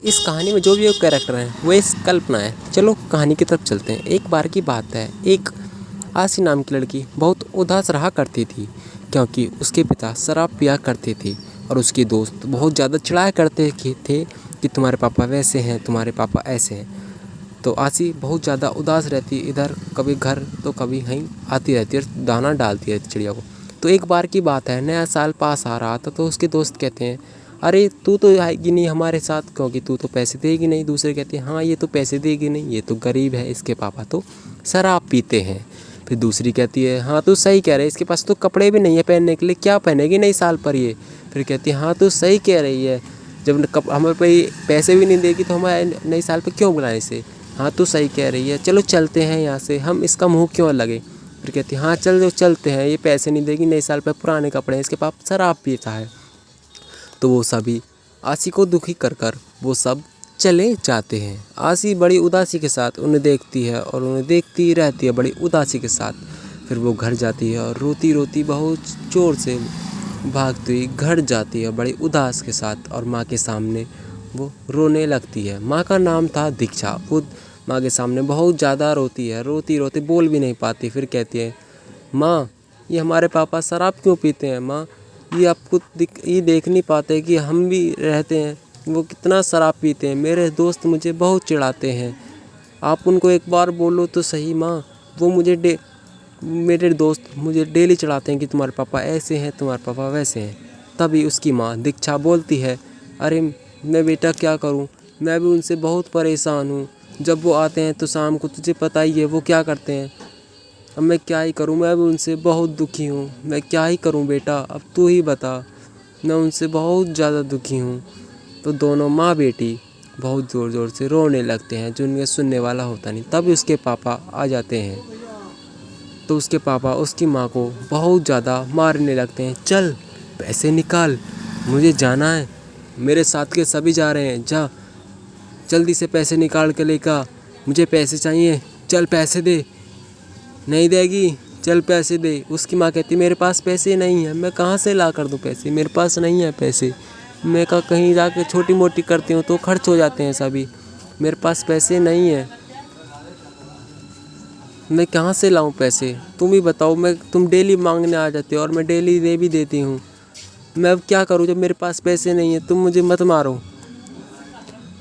इस कहानी में जो भी एक कैरेक्टर है वो इस कल्पना है। चलो कहानी की तरफ चलते हैं। एक बार की बात है, एक आसी नाम की लड़की बहुत उदास रहा करती थी क्योंकि उसके पिता शराब पिया करते थे और उसके दोस्त बहुत ज़्यादा चिढ़ाया करते थे कि तुम्हारे पापा वैसे हैं, तुम्हारे पापा ऐसे हैं। तो आसी बहुत ज़्यादा उदास रहती, इधर कभी घर तो कभी कहीं आती रहती और दाना डालती रहती चिड़िया को। तो एक बार की बात है, नया साल पास आ रहा था तो उसके दोस्त कहते हैं, अरे तू तो आएगी नहीं हमारे साथ क्योंकि तू तो पैसे देगी नहीं। दूसरे कहते हैं, हाँ ये तो पैसे देगी नहीं, ये तो गरीब है, इसके पापा तो शराब पीते हैं। फिर दूसरी कहती है, हाँ तू सही कह रही है, इसके पास तो कपड़े भी नहीं है पहनने के लिए, क्या पहनेगी नई साल पर ये। फिर कहती है, हाँ तू सही कह रही है, जब हमें पैसे भी नहीं देगी तो हमारे नई साल पर क्यों बुलाएं इसे। हाँ तू सही कह रही है, चलो चलते हैं यहाँ से, हम इसका मुँह क्यों लगे। फिर कहती है, हाँ चलते हैं, ये पैसे नहीं देगी, नई साल पर पुराने कपड़े हैं, इसके पाप शराब पीता है। तो वो सभी आसी को दुखी कर कर वो सब चले जाते हैं। आसी बड़ी उदासी के साथ उन्हें देखती है और उन्हें देखती रहती है बड़ी उदासी के साथ। फिर वो घर जाती है और रोती रोती बहुत ज़ोर से भागती हुई घर जाती है बड़ी उदास के साथ और माँ के सामने वो रोने लगती है। माँ का नाम था दीक्षा। वो माँ के सामने बहुत ज़्यादा रोती है, रोती रोती बोल भी नहीं पाती। फिर कहती है, माँ ये हमारे पापा शराब क्यों पीते हैं। माँ ये आपको ये देख नहीं पाते कि हम भी रहते हैं, वो कितना शराब पीते हैं, मेरे दोस्त मुझे बहुत चिढ़ाते हैं, आप उनको एक बार बोलो तो सही माँ। वो मेरे दोस्त मुझे डेली चिढ़ाते हैं कि तुम्हारे पापा ऐसे हैं, तुम्हारे पापा वैसे हैं। तभी उसकी माँ दीक्षा बोलती है, अरे मैं बेटा क्या करूँ, मैं भी उनसे बहुत परेशान हूँ। जब वो आते हैं तो शाम को तुझे पता ही है वो क्या करते हैं। अब मैं क्या ही करूं, मैं भी उनसे बहुत दुखी हूं। मैं क्या ही करूं बेटा, अब तू ही बता, मैं उनसे बहुत ज़्यादा दुखी हूं। तो दोनों माँ बेटी बहुत ज़ोर ज़ोर से रोने लगते हैं, जो उनके सुनने वाला होता नहीं। तभी उसके पापा आ जाते हैं। तो उसके पापा उसकी माँ को बहुत ज़्यादा मारने लगते हैं। चल पैसे निकाल, मुझे जाना है, मेरे साथ के सभी जा रहे हैं, जा जल्दी से पैसे निकाल के लेकर, मुझे पैसे चाहिए, चल पैसे दे। नहीं देगी, चल पैसे दे। उसकी माँ कहती, मेरे पास पैसे नहीं है, मैं कहाँ से ला कर दूँ पैसे, मेरे पास नहीं है पैसे, मैं कहीं जाके छोटी मोटी करती हूँ तो खर्च हो जाते हैं सभी, मेरे पास पैसे नहीं है, मैं कहाँ से लाऊं पैसे, तुम ही बताओ। तुम डेली मांगने आ जाते हो और मैं डेली दे भी देती हूँ, मैं अब क्या करूँ जब मेरे पास पैसे नहीं है, तुम मुझे मत मारो।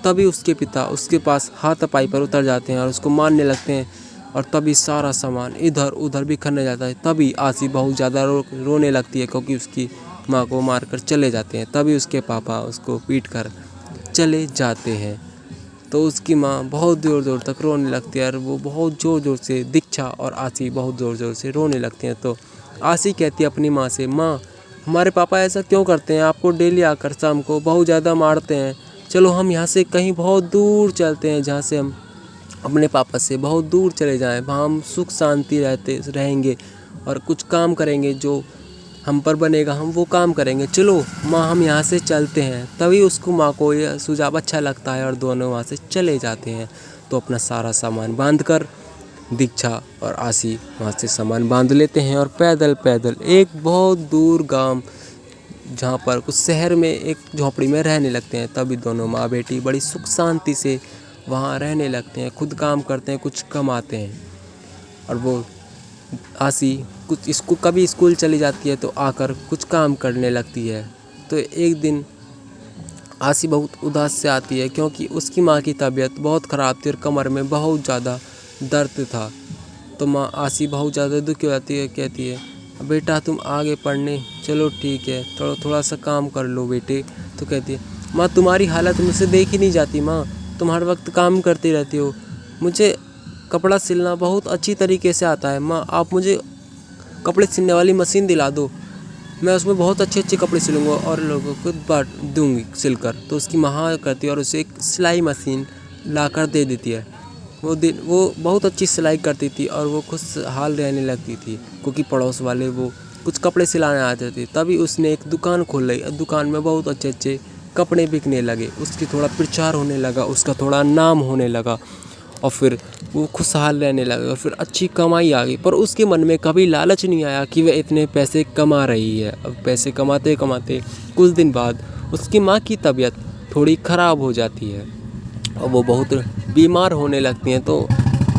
तभी उसके पिता उसके पास हाथापाई पर उतर जाते हैं और उसको मारने लगते हैं और तभी सारा सामान इधर उधर बिखरने जाता है। तभी आसी बहुत ज़्यादा रोने लगती है क्योंकि उसकी माँ को मारकर चले जाते हैं। तभी उसके पापा उसको पीट कर चले जाते हैं। तो उसकी माँ बहुत ज़ोर ज़ोर तक रोने लगती है और वो बहुत ज़ोर ज़ोर से दीक्षा और आसी बहुत ज़ोर ज़ोर से रोने लगते हैं। तो आसी कहती है अपनी माँ से, माँ हमारे पापा ऐसा क्यों करते हैं, आपको डेली आकर शाम को बहुत ज़्यादा मारते हैं, चलो हम यहाँ से कहीं बहुत दूर चलते हैं, जहाँ से हम अपने पापा से बहुत दूर चले जाएं, वहाँ हम सुख शांति रहेंगे और कुछ काम करेंगे, जो हम पर बनेगा हम वो काम करेंगे, चलो माँ हम यहाँ से चलते हैं। तभी उसको माँ को यह सुझाव अच्छा लगता है और दोनों वहाँ से चले जाते हैं। तो अपना सारा सामान बांध कर दीक्षा और आसी वहाँ से सामान बांध लेते हैं और पैदल पैदल एक बहुत दूर गांव, जहाँ पर कुछ शहर में एक झोपड़ी में रहने लगते हैं। तभी दोनों माँ बेटी बड़ी सुख शांति से वहाँ रहने लगते हैं, खुद काम करते हैं, कुछ कमाते हैं। और वो आसी कभी स्कूल चली जाती है तो आकर कुछ काम करने लगती है। तो एक दिन आसी बहुत उदास से आती है क्योंकि उसकी माँ की तबीयत बहुत ख़राब थी और कमर में बहुत ज़्यादा दर्द था। तो माँ आसी बहुत ज़्यादा दुखी हो जाती है, कहती है, बेटा तुम आगे पढ़ने चलो, ठीक है, थोड़ा सा काम कर लो बेटे। तो कहती है, माँ तुम्हारी हालत मुझसे देखी नहीं जाती, माँ तुम हर वक्त काम करती रहती हो, मुझे कपड़ा सिलना बहुत अच्छी तरीके से आता है, माँ आप मुझे कपड़े सिलने वाली मशीन दिला दो, मैं उसमें बहुत अच्छे अच्छे कपड़े सिलूँगा और लोगों को बांट दूँगी सिलकर। तो उसकी माँ करती है और उसे एक सिलाई मशीन ला कर दे देती है। वो बहुत अच्छी सिलाई करती थी और वो खुशहाल रहने लगती थी क्योंकि पड़ोस वाले वो कुछ कपड़े सिलाने आते थे। तभी उसने एक दुकान खोल ली, दुकान में बहुत अच्छे अच्छे कपड़े बिकने लगे, उसकी थोड़ा प्रचार होने लगा, उसका थोड़ा नाम होने लगा और फिर वो खुशहाल रहने लगा और फिर अच्छी कमाई आ गई। पर उसके मन में कभी लालच नहीं आया कि वह इतने पैसे कमा रही है। अब पैसे कमाते कमाते कुछ दिन बाद उसकी माँ की तबीयत थोड़ी ख़राब हो जाती है और वो बहुत बीमार होने लगती हैं। तो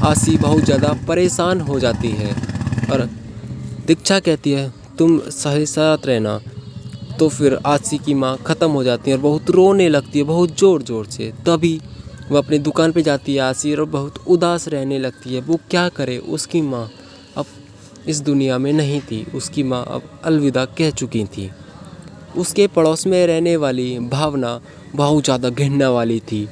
आसी बहुत ज़्यादा परेशान हो जाती है और दीक्षा कहती है तुम सही साथ रहना। तो फिर आसी की माँ ख़त्म हो जाती है और बहुत रोने लगती है, बहुत ज़ोर ज़ोर से। तभी वो अपनी दुकान पे जाती है आसी और बहुत उदास रहने लगती है। वो क्या करे, उसकी माँ अब इस दुनिया में नहीं थी, उसकी माँ अब अलविदा कह चुकी थी। उसके पड़ोस में रहने वाली भावना बहुत ज़्यादा घिनने वाली थी,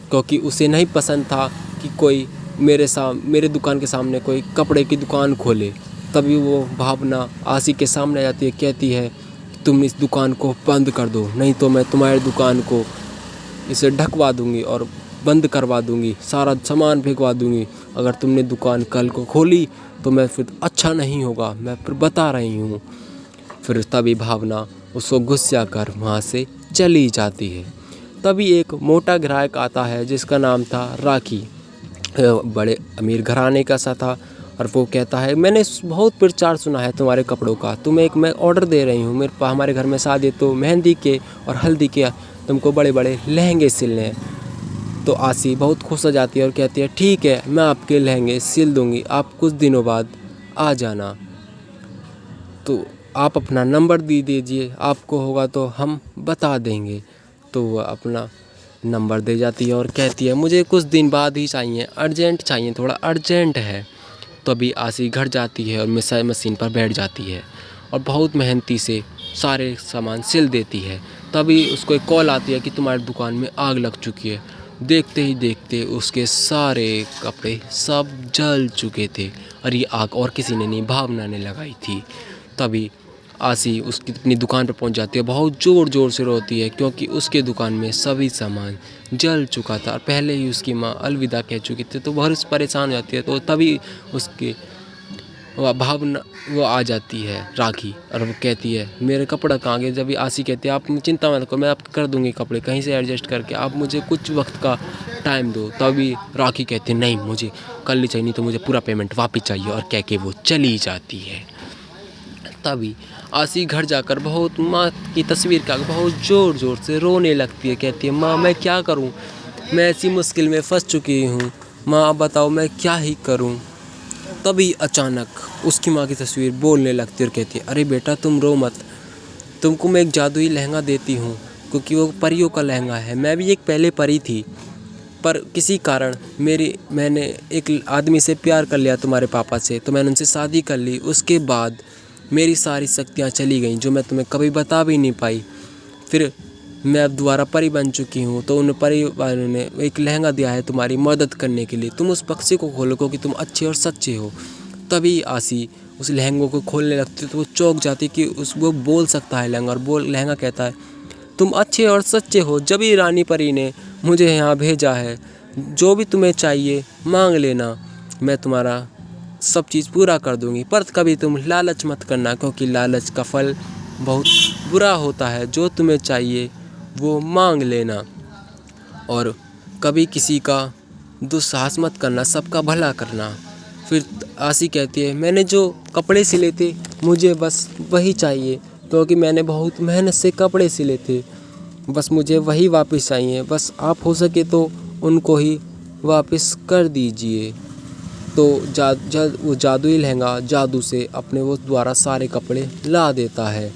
क्योंकि उसे नहीं पसंद था कि कोई मेरे दुकान के सामने कोई कपड़े की दुकान खोले। तभी वो भावना आसी के सामने आ जाती है, कहती है तुम इस दुकान को बंद कर दो, नहीं तो मैं तुम्हारी दुकान को इसे ढकवा दूंगी और बंद करवा दूंगी, सारा सामान फेंकवा दूंगी। अगर तुमने दुकान कल को खोली तो मैं फिर अच्छा नहीं होगा, मैं फिर बता रही हूँ। फिर तभी भावना उसको गुस्सा कर वहाँ से चली जाती है। तभी एक मोटा ग्राहक आता है जिसका नाम था राखी। बड़े अमीर घराने का सा था और वो कहता है मैंने बहुत प्रचार सुना है तुम्हारे कपड़ों का, तुम्हें एक मैं ऑर्डर दे रही हूँ। हमारे घर में शादी तो मेहंदी के और हल्दी के तुमको बड़े बड़े लहंगे सिलने हैं। तो आसी बहुत खुश हो जाती है और कहती है ठीक है, मैं आपके लहंगे सिल दूँगी, आप कुछ दिनों बाद आ जाना। तो आप अपना नंबर दे दीजिए, आपको होगा तो हम बता देंगे। तो वह अपना नंबर दे जाती है और कहती है मुझे कुछ दिन बाद ही चाहिए, अर्जेंट चाहिए, थोड़ा अर्जेंट है। तो अभी आसी घर जाती है और मिसाई मशीन पर बैठ जाती है और बहुत मेहनती से सारे सामान सिल देती है। तभी उसको एक कॉल आती है कि तुम्हारी दुकान में आग लग चुकी है। देखते ही देखते उसके सारे कपड़े सब जल चुके थे और ये आग और किसी ने नहीं, भावना ने लगाई थी। तभी आसी उसकी अपनी दुकान पर पहुंच जाती है, बहुत ज़ोर ज़ोर से रोती है क्योंकि उसके दुकान में सभी सामान जल चुका था और पहले ही उसकी माँ अलविदा कह चुकी थी। तो बहुत परेशान हो जाती है। तो तभी उसकी भावना वो आ जाती है राखी और वो कहती है मेरे कपड़ा कहाँ गए। जब आसी कहती है आप चिंता मत करो, मैं आप कर दूंगी कपड़े कहीं से एडजस्ट करके, आप मुझे कुछ वक्त का टाइम दो। तभी राखी कहती है नहीं मुझे कल ही चाहिए, नहीं तो मुझे पूरा पेमेंट वापस चाहिए, और कह के वो चली जाती है। तभी आसी घर जाकर बहुत माँ की तस्वीर का बहुत ज़ोर ज़ोर से रोने लगती है। कहती है माँ मैं क्या करूँ, मैं ऐसी मुश्किल में फंस चुकी हूँ, माँ आप बताओ मैं क्या ही करूँ। तभी अचानक उसकी माँ की तस्वीर बोलने लगती है और कहती है अरे बेटा तुम रो मत, तुमको मैं एक जादुई लहंगा देती हूँ, क्योंकि वो परियों का लहंगा है। मैं भी एक पहले परी थी, पर किसी कारण मैंने एक आदमी से प्यार कर लिया तुम्हारे पापा से, तो मैंने उनसे शादी कर ली। उसके बाद मेरी सारी शक्तियाँ चली गईं जो मैं तुम्हें कभी बता भी नहीं पाई। फिर मैं अब दोबारा परी बन चुकी हूँ। तो उन परी वालों ने एक लहंगा दिया है तुम्हारी मदद करने के लिए, तुम उस पक्षी को खोलो क्योंकि तुम अच्छे और सच्चे हो। तभी आसी उस लहंगों को खोलने लगती है तो वो चौंक जाती कि वो बोल सकता है लहंगा, और लहंगा कहता है तुम अच्छे और सच्चे हो, जब ही रानी परी ने मुझे यहाँ भेजा है, जो भी तुम्हें चाहिए मांग लेना, मैं तुम्हारा सब चीज़ पूरा कर दूंगी। पर कभी तुम लालच मत करना, क्योंकि लालच का फल बहुत बुरा होता है। जो तुम्हें चाहिए वो मांग लेना, और कभी किसी का दुस्साहस मत करना, सबका भला करना। फिर आसी कहती है मैंने जो कपड़े सिले थे मुझे बस वही चाहिए, क्योंकि मैंने बहुत मेहनत से कपड़े सिले थे, बस मुझे वही वापस चाहिए, बस आप हो सके तो उनको ही वापस कर दीजिए। तो वो जादुई लहंगा जादू से अपने वो द्वारा सारे कपड़े ला देता है।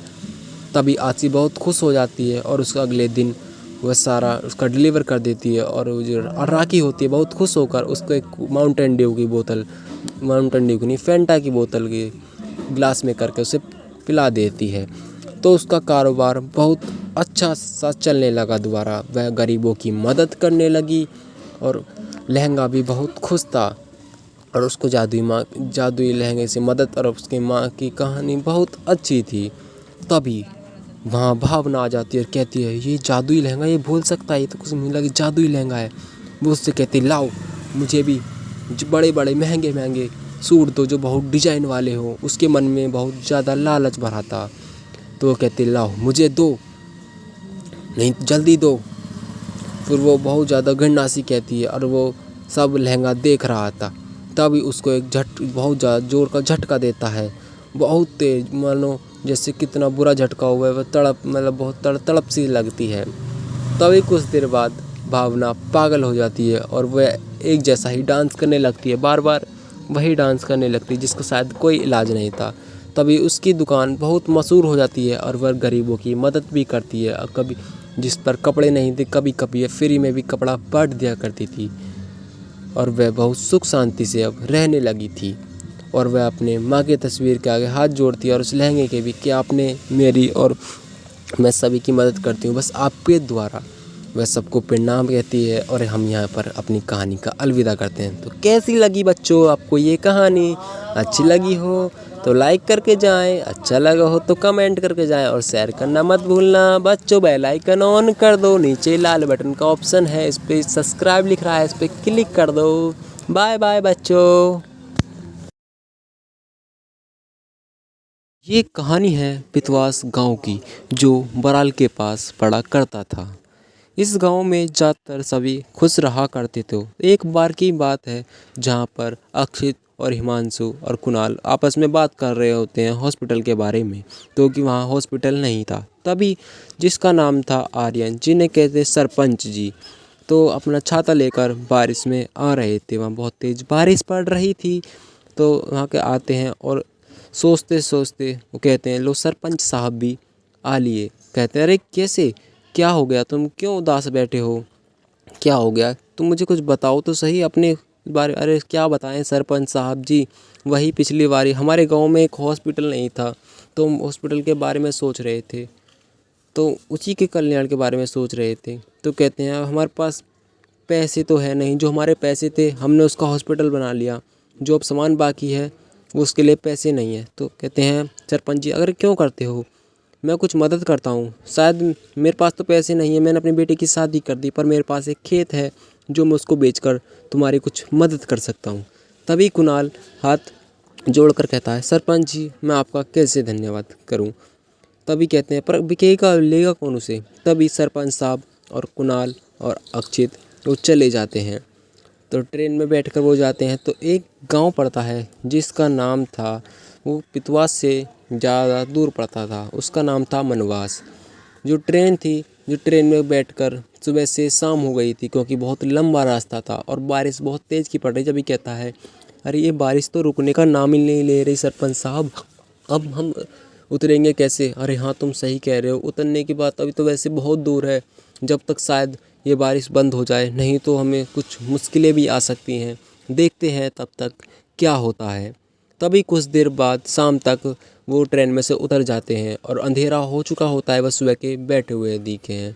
तभी आसी बहुत खुश हो जाती है और उसका अगले दिन वह सारा उसका डिलीवर कर देती है। और जो राखी होती है बहुत खुश होकर उसको एक माउंटेन ड्यू की बोतल, माउंटेन ड्यू की नहीं, फेंटा की बोतल के ग्लास में करके उसे पिला देती है। तो उसका कारोबार बहुत अच्छा सा चलने लगा दोबारा, वह गरीबों की मदद करने लगी और लहंगा भी बहुत खुश था। और उसको जादुई लहंगे से मदद और उसकी माँ की कहानी बहुत अच्छी थी। तभी वहाँ भावना आ जाती है और कहती है ये जादुई लहंगा ये बोल सकता है, ये तो कुछ नहीं लगे जादुई लहंगा है। वो उससे कहती लाओ मुझे भी बड़े बड़े महंगे महंगे सूट दो जो बहुत डिजाइन वाले हो। उसके मन में बहुत ज़्यादा लालच भरा था। तो वो कहती लाओ मुझे दो, नहीं जल्दी दो। फिर वो बहुत ज़्यादा घृणासी कहती है और वो सब लहंगा देख रहा था। तभी उसको एक बहुत ज़्यादा जोर का झटका देता है, बहुत तेज, मानो जैसे कितना बुरा झटका हुआ है। वह तड़प मतलब बहुत तड़प सी लगती है। तभी कुछ देर बाद भावना पागल हो जाती है और वह एक जैसा ही डांस करने लगती है, बार बार वही डांस करने लगती है जिसका शायद कोई इलाज नहीं था। तभी उसकी दुकान बहुत मशहूर हो जाती है और वह गरीबों की मदद भी करती है। और कभी जिस पर कपड़े नहीं थे, कभी कभी फ्री में भी कपड़ा बांट दिया करती थी। और वह बहुत सुख शांति से अब रहने लगी थी। और वह अपने माँ की तस्वीर के आगे हाथ जोड़ती है और उस लहंगे के भी कि आपने मेरी और मैं सभी की मदद करती हूँ, बस आपके द्वारा। वह सबको प्रणाम कहती है और हम यहाँ पर अपनी कहानी का अलविदा करते हैं। तो कैसी लगी बच्चों आपको ये कहानी? अच्छी लगी हो तो लाइक करके जाएं, अच्छा लगा हो तो कमेंट करके जाएं और शेयर करना मत भूलना। बच्चों बेल आइकन ऑन कर दो, नीचे लाल बटन का ऑप्शन है, इस पर सब्सक्राइब लिख रहा है, इस पर क्लिक कर दो। बाय बाय बच्चों। ये कहानी है पितवास गांव की, जो बराल के पास पड़ा करता था। इस गांव में ज़्यादातर सभी खुश रहा करते थे। एक बार की बात है जहां पर अक्षित और हिमांशु और कुणाल आपस में बात कर रहे होते हैं हॉस्पिटल के बारे में, क्योंकि वहां हॉस्पिटल नहीं था। तभी जिसका नाम था आर्यन, जिन्हें कहते सरपंच जी, तो अपना छाता लेकर बारिश में आ रहे थे। वहाँ बहुत तेज़ बारिश पड़ रही थी। तो वहाँ के आते हैं और सोचते सोचते वो कहते हैं, लो सरपंच साहब भी आ लिए। कहते हैं, अरे कैसे, क्या हो गया, तुम क्यों उदास बैठे हो, क्या हो गया, तुम मुझे कुछ बताओ तो सही अपने बारे। अरे क्या बताएं सरपंच साहब जी, वही पिछली बारी हमारे गांव में एक हॉस्पिटल नहीं था, तो हम हॉस्पिटल के बारे में सोच रहे थे, तो उसी के कल्याण के बारे में सोच रहे थे। तो कहते हैं हमारे पास पैसे तो है नहीं, जो हमारे पैसे थे हमने उसका हॉस्पिटल बना लिया, जो अब सामान बाकी है वो उसके लिए पैसे नहीं है। तो कहते हैं सरपंच जी अगर क्यों करते हो, मैं कुछ मदद करता हूँ, शायद मेरे पास तो पैसे नहीं है, मैंने अपनी बेटी की शादी कर दी, पर मेरे पास एक खेत है जो मैं उसको बेचकर तुम्हारी कुछ मदद कर सकता हूँ। तभी कुणाल हाथ जोड़कर कहता है, सरपंच जी मैं आपका कैसे धन्यवाद करूँ। तभी कहते हैं पर बिकेगा लेगा कौन उसे। तभी सरपंच साहब और कुणाल और अक्षित वो चले जाते हैं। तो ट्रेन में बैठकर वो जाते हैं तो एक गांव पड़ता है जिसका नाम था, वो पितवास से ज़्यादा दूर पड़ता था, उसका नाम था मनवास। जो ट्रेन थी, जो ट्रेन में बैठकर सुबह से शाम हो गई थी, क्योंकि बहुत लंबा रास्ता था और बारिश बहुत तेज़ की पड़ रही। जब भी कहता है, अरे ये बारिश तो रुकने का नाम ही नहीं ले रही सरपंच साहब, अब हम उतरेंगे कैसे? अरे हाँ तुम सही कह रहे हो, उतरने की बात अभी तो वैसे बहुत दूर है, जब तक शायद ये बारिश बंद हो जाए, नहीं तो हमें कुछ मुश्किलें भी आ सकती हैं, देखते हैं तब तक क्या होता है। तभी कुछ देर बाद शाम तक वो ट्रेन में से उतर जाते हैं और अंधेरा हो चुका होता है, बस सुबह के बैठे हुए दिखे हैं।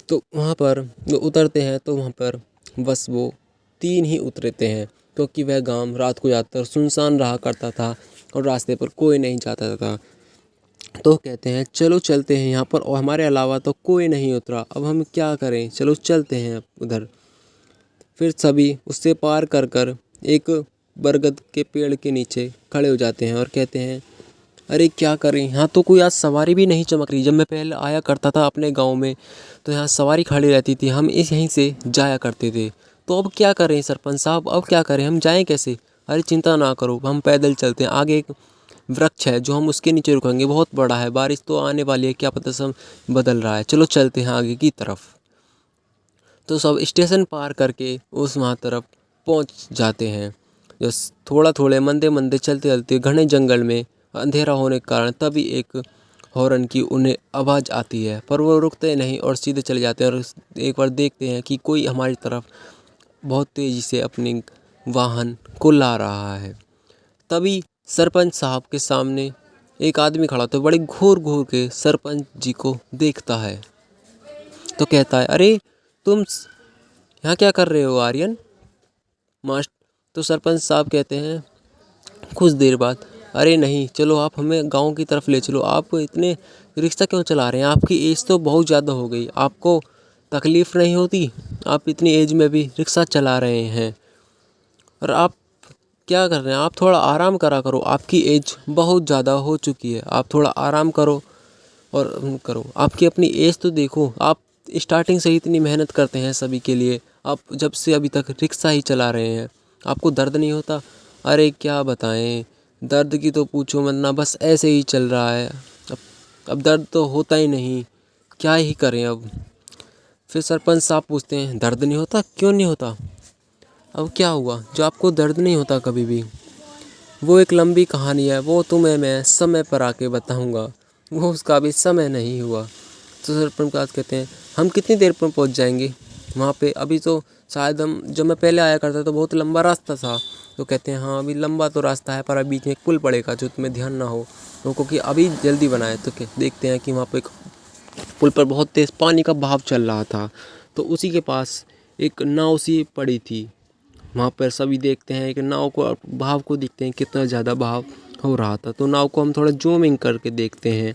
तो वहाँ पर वो उतरते हैं तो वहाँ पर बस वो तीन ही उतरते हैं, क्योंकि वह गांव रात को ज़्यादातर सुनसान रहा करता था और रास्ते पर कोई नहीं जाता था। तो कहते हैं चलो चलते हैं यहाँ पर, और हमारे अलावा तो कोई नहीं उतरा, अब हम क्या करें, चलो चलते हैं उधर। फिर सभी उससे पार कर कर एक बरगद के पेड़ के नीचे खड़े हो जाते हैं और कहते हैं, अरे क्या करें, यहाँ तो कोई आज सवारी भी नहीं चमक रही। जब मैं पहले आया करता था अपने गांव में तो यहाँ सवारी खड़ी रहती थी, हम इस यहीं से जाया करते थे। तो अब क्या करें सरपंच साहब, अब क्या करें, हम जाएं कैसे? अरे चिंता ना करो, हम पैदल चलते हैं, आगे एक वृक्ष है जो हम उसके नीचे रुकेंगे, बहुत बड़ा है, बारिश तो आने वाली है, क्या पता सब बदल रहा है, चलो चलते हैं आगे की तरफ। तो सब स्टेशन पार करके उस वहाँ तरफ पहुँच जाते हैं। जो थोड़ा थोड़े मंदे मंदे चलते चलते घने जंगल में अंधेरा होने के कारण तभी एक हॉर्न की उन्हें आवाज़ आती है, पर वो रुकते नहीं और सीधे चले जाते हैं और एक बार देखते हैं कि कोई हमारी तरफ बहुत तेज़ी से अपनी वाहन को ला रहा है। तभी सरपंच साहब के सामने एक आदमी खड़ा होता है, बड़े घूर घूर के सरपंच जी को देखता है। तो कहता है, अरे तुम यहाँ क्या कर रहे हो आर्यन मास्ट? तो सरपंच साहब कहते हैं कुछ देर बाद, अरे नहीं चलो आप हमें गांव की तरफ ले चलो, आप इतने रिक्शा क्यों चला रहे हैं, आपकी एज तो बहुत ज़्यादा हो गई, आपको तकलीफ़ नहीं होती, आप इतनी एज में भी रिक्शा चला रहे हैं, और आप क्या कर रहे हैं, आप थोड़ा आराम करा करो, आपकी एज बहुत ज़्यादा हो चुकी है, आप थोड़ा आराम करो और करो, आपकी अपनी एज तो देखो, आप स्टार्टिंग से ही इतनी मेहनत करते हैं सभी के लिए, आप जब से अभी तक रिक्शा ही चला रहे हैं, आपको दर्द नहीं होता? अरे क्या बताएं, दर्द की तो पूछो मत ना, बस ऐसे ही चल रहा है, अब दर्द तो होता ही नहीं, क्या ही करें अब। फिर सरपंच साहब पूछते हैं, दर्द नहीं होता? क्यों नहीं होता? अब क्या हुआ जो आपको दर्द नहीं होता कभी भी? वो एक लंबी कहानी है, वो तुम्हें मैं समय पर आके बताऊंगा। वो उसका भी समय नहीं हुआ। तो सरपंच साहब कहते हैं, हम कितनी देर में पहुंच जाएंगे वहाँ पे? अभी तो शायद हम, जब मैं पहले आया करता तो बहुत लंबा रास्ता था। तो कहते हैं, हाँ अभी लंबा तो रास्ता है, पर अभी बीच में एक पुल पड़ेगा जो तुम्हें ध्यान ना हो, तो क्योंकि अभी जल्दी बनाए। तो देखते हैं कि वहाँ पे एक पुल पर बहुत तेज़ पानी का बहाव चल रहा था, तो उसी के पास एक नाव सी पड़ी थी। वहाँ पर सभी देखते हैं कि नाव को, बहाव को देखते हैं कितना ज़्यादा बहाव हो रहा था। तो नाव को हम थोड़ा जूमिंग करके देखते हैं।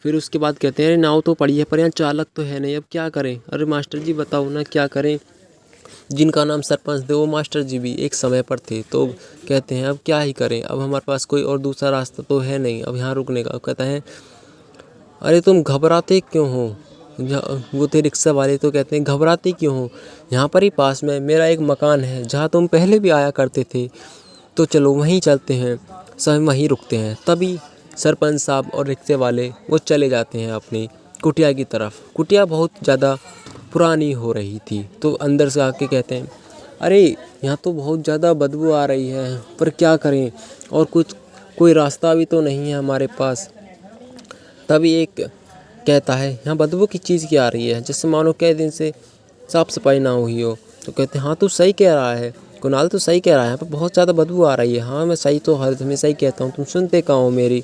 फिर उसके बाद कहते हैं, अरे नाव तो पड़ी है पर यहाँ चालक तो है नहीं, अब क्या करें? अरे मास्टर जी बताओ ना क्या करें? जिनका नाम सरपंच थे वो मास्टर जी भी एक समय पर थे। तो कहते हैं, अब क्या ही करें, अब हमारे पास कोई और दूसरा रास्ता तो है नहीं अब यहाँ रुकने का। कहता है, अरे तुम घबराते क्यों हो? वो थे रिक्शा वाले, तो कहते हैं, घबराते क्यों हो? यहाँ पर ही पास में मेरा एक मकान है जहाँ तुम पहले भी आया करते थे, तो चलो वहीं चलते हैं, सब वहीं रुकते हैं। तभी सरपंच साहब और रिक्शे वाले वो चले जाते हैं अपनी कुटिया की तरफ। कुटिया बहुत ज़्यादा पुरानी हो रही थी, तो अंदर से आके कहते हैं, अरे यहाँ तो बहुत ज़्यादा बदबू आ रही है, पर क्या करें, और कुछ कोई रास्ता भी तो नहीं है हमारे पास। तभी एक कहता है, यहाँ बदबू की चीज़ क्या आ रही है, जैसे मानो कई दिन से साफ़ सफाई ना हुई हो। तो कहते हैं, हाँ तू सही कह रहा है कुणाल, तो सही कह रहा है, यहाँ पर बहुत ज़्यादा बदबू आ रही है। हाँ मैं सही तो हर हमेशा ही कहता हूँ, तुम सुनते कहाँ हो मेरी?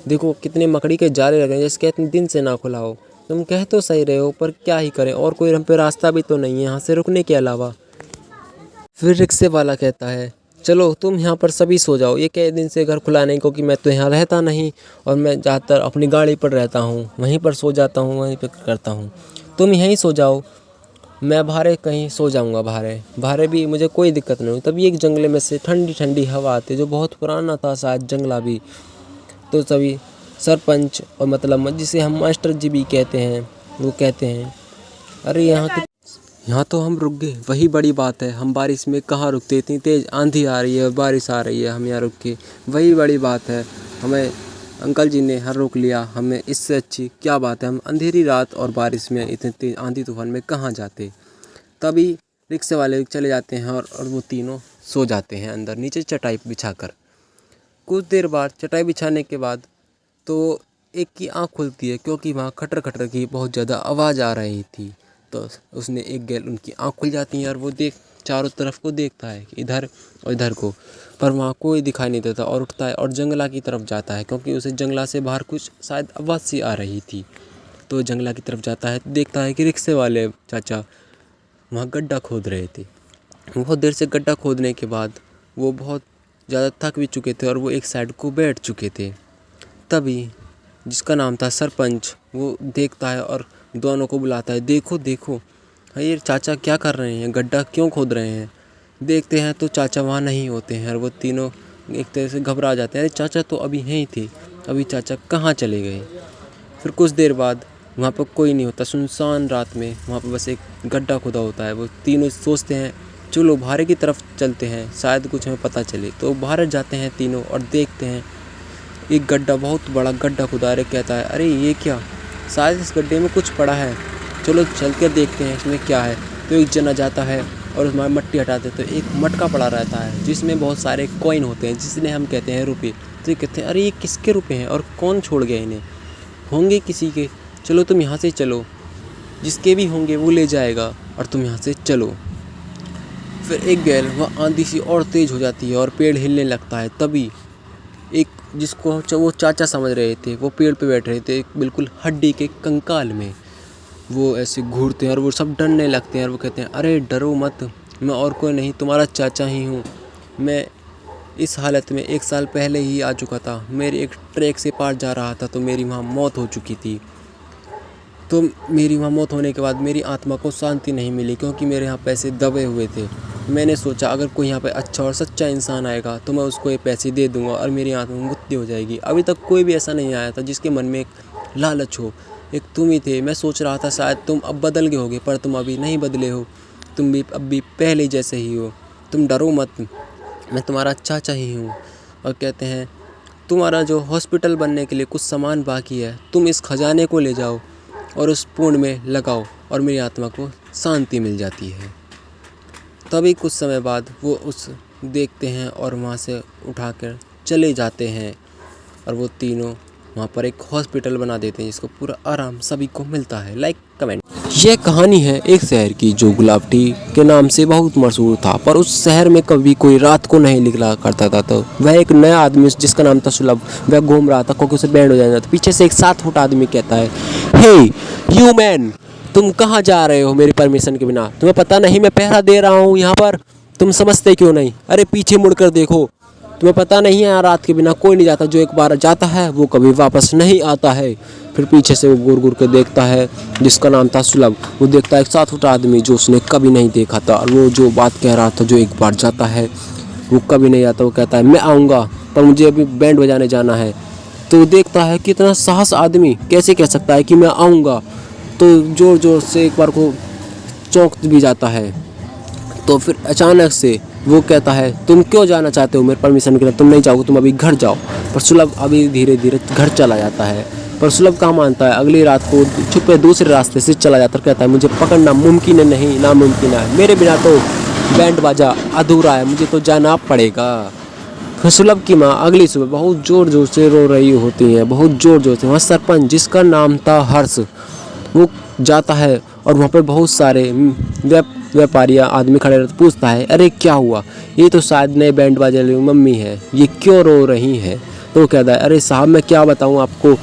देखो कितने मकड़ी के जाले लगे हैं, जैसे कहते हैं दिन से ना खुला हो। तुम कह तो सही रहे हो, पर क्या ही करें, और कोई हम पे रास्ता भी तो नहीं है यहाँ से रुकने के अलावा। फिर रिक्शे वाला कहता है, चलो तुम यहाँ पर सभी सो जाओ, ये कई दिन से घर खुला नहीं, क्योंकि मैं तो यहाँ रहता नहीं और मैं ज़्यादातर अपनी गाड़ी पर रहता हूँ, वहीं पर सो जाता हूँ, वहीं पर करता हूँ। तुम यहीं सो जाओ, मैं बाहर कहीं सो जाऊँगा, बाहर भी मुझे कोई दिक्कत नहीं हुई। तभी एक जंगले में से ठंडी ठंडी हवा आती, जो बहुत पुराना था शायद जंगला भी। तो सभी सरपंच और मतलब जिसे हम मास्टर जी भी कहते हैं, वो कहते हैं, अरे यहाँ तो हम रुक गए, वही बड़ी बात है। हम बारिश में कहाँ रुकते, इतनी तेज़ आंधी आ रही है और बारिश आ रही है, हम यहाँ रुक के, वही बड़ी बात है। हमें अंकल जी ने हर रोक लिया, हमें इससे अच्छी क्या बात है, हम अंधेरी रात और बारिश में इतने तेज आंधी तूफान में कहाँ जाते। तभी रिक्शे वाले चले जाते हैं और वो तीनों सो जाते हैं अंदर नीचे चटाई बिछाकर। कुछ देर बाद चटाई बिछाने के बाद तो एक की आँख खुलती है, क्योंकि वहाँ खटर खटर की बहुत ज़्यादा आवाज़ आ रही थी। तो उसने एक गैल उनकी आँख खुल जाती है और वो चारों तरफ को देखता है, इधर और इधर को, पर वहाँ कोई दिखाई नहीं देता, और उठता है और जंगला की तरफ जाता है, क्योंकि उसे जंगला से बाहर कुछ शायद आवाज़ सी आ रही थी। तो जंगला की तरफ जाता है, देखता है कि रिक्शे वाले चाचा वहाँ गड्ढा खोद रहे थे। बहुत देर से गड्ढा खोदने के बाद वो बहुत ज़्यादा थक भी चुके थे और वो एक साइड को बैठ चुके थे। तभी जिसका नाम था सरपंच, वो देखता है और दोनों को बुलाता है, देखो देखो, हाँ ये चाचा क्या कर रहे हैं, गड्ढा क्यों खोद रहे हैं? देखते हैं तो चाचा वहाँ नहीं होते हैं, और वो तीनों एक तरह से घबरा जाते हैं, अरे चाचा तो अभी यहीं थे, अभी चाचा कहाँ चले गए? फिर कुछ देर बाद वहाँ पर कोई नहीं होता, सुनसान रात में वहाँ पर बस एक गड्ढा खुदा होता है। वो तीनों सोचते हैं, चलो बाहर की तरफ चलते हैं, शायद कुछ हमें पता चले। तो बाहर जाते हैं तीनों और देखते हैं एक गड्ढा, बहुत बड़ा गड्ढा खुदा है। कहता है, अरे ये क्या, शायद इस गड्ढे में कुछ पड़ा है, चलो चल कर देखते हैं इसमें क्या है। तो एक जना जाता है और उसमें मट्टी हटाते तो एक मटका पड़ा रहता है, जिसमें बहुत सारे कॉइन होते हैं, जिसने हम कहते हैं रुपये। तो ये कहते हैं, अरे ये किसके रुपये हैं और कौन छोड़ गए इन्हें? होंगे किसी के, चलो तुम यहाँ से चलो, जिसके भी होंगे वो ले जाएगा, और तुम यहाँ से चलो। फिर एक गैल वह आंधी सी और तेज़ हो जाती है और पेड़ हिलने लगता है। तभी एक जिसको वो चाचा समझ रहे थे, वो पेड़ पे बैठ रहे थे बिल्कुल हड्डी के कंकाल में, वो ऐसे घूरते हैं और वो सब डरने लगते हैं और वो कहते हैं, अरे डरो मत, मैं और कोई नहीं, तुम्हारा चाचा ही हूँ। मैं इस हालत में 1 साल पहले ही आ चुका था, मेरी एक ट्रैक से पार जा रहा था तो मेरी वहाँ मौत हो चुकी थी। तो मेरी वहाँ मौत होने के बाद मेरी आत्मा को शांति नहीं मिली, क्योंकि मेरे यहाँ पैसे दबे हुए थे। मैंने सोचा अगर कोई यहाँ पे अच्छा और सच्चा इंसान आएगा तो मैं उसको ये पैसे दे दूँगा और मेरी आत्मा मुक्ति हो जाएगी। अभी तक कोई भी ऐसा नहीं आया था जिसके मन में एक लालच हो, एक तुम ही थे। मैं सोच रहा था शायद तुम अब बदल गए होगे, पर तुम अभी नहीं बदले हो, तुम भी अब भी पहले जैसे ही हो। तुम डरो मत, मैं तुम्हारा चाचा ही हूँ। और कहते हैं, तुम्हारा जो हॉस्पिटल बनने के लिए कुछ सामान बाकी है, तुम इस खजाने को ले जाओ, और उस पुण्य में लगाओ और मेरी आत्मा को शांति मिल जाती है। तभी कुछ समय बाद वो उस देखते हैं और वहाँ से उठाकर चले जाते हैं और वो तीनों वहाँ पर एक हॉस्पिटल बना देते हैं जिसको पूरा आराम सभी को मिलता है। Like comment. यह कहानी है एक शहर की जो गुलाबटी के नाम से बहुत मशहूर था, पर उस शहर में कभी कोई रात को नहीं निकला करता था। तो वह एक नया आदमी जिसका नाम था सुलभ, वह घूम रहा था क्योंकि उसे बैंड हो जाना था। पीछे से एक 7 फुट आदमी कहता है, हे यू मैन, तुम कहाँ जा रहे हो मेरी परमिशन के बिना? तुम्हें पता नहीं मैं पहरा दे रहा हूँ यहाँ पर? तुम समझते क्यों नहीं? अरे पीछे मुड़कर देखो, तुम्हें पता नहीं है यहाँ रात के बिना कोई नहीं जाता। जो एक बार जाता है वो कभी वापस नहीं आता है। फिर पीछे से वो घूर घूर के देखता है जिसका नाम था सुलभ। वो देखता है एक 7 फुट आदमी जो उसने कभी नहीं देखा था, और वो जो बात कह रहा था, जो एक बार जाता है वो कभी नहीं आता। वो कहता है मैं आऊँगा, पर मुझे अभी बैंड बजाने जाना है। तो देखता है कि इतना साहस आदमी कैसे कह सकता है कि मैं आऊँगा। तो ज़ोर ज़ोर से एक बार को चौंक भी जाता है। तो फिर अचानक से वो कहता है तुम क्यों जाना चाहते हो मेरे परमिशन के लिए? तुम नहीं जाओगे, तुम अभी घर जाओ। पर सुलभ अभी धीरे धीरे घर चला जाता है। पर सुलभ कहाँ मानता है, अगली रात को छुपे दूसरे रास्ते से चला जाता है। कहता है मुझे पकड़ना मुमकिन नहीं, नामुमकिन है, मेरे बिना तो बैंड बाजा अधूरा है, मुझे तो जाना पड़ेगा। फिर सुलभ की माँ अगली सुबह बहुत ज़ोर ज़ोर से रो रही होती है, बहुत ज़ोर ज़ोर से। वहाँ सरपंच जिसका नाम था हर्ष, वो जाता है और वहाँ पे बहुत सारे व्यापारियाँ आदमी खड़े रहते। पूछता है अरे क्या हुआ? ये तो शायद नए बैंड बाजे वाली मम्मी है, ये क्यों रो रही है? तो वो कहता है अरे साहब मैं क्या बताऊँ आपको,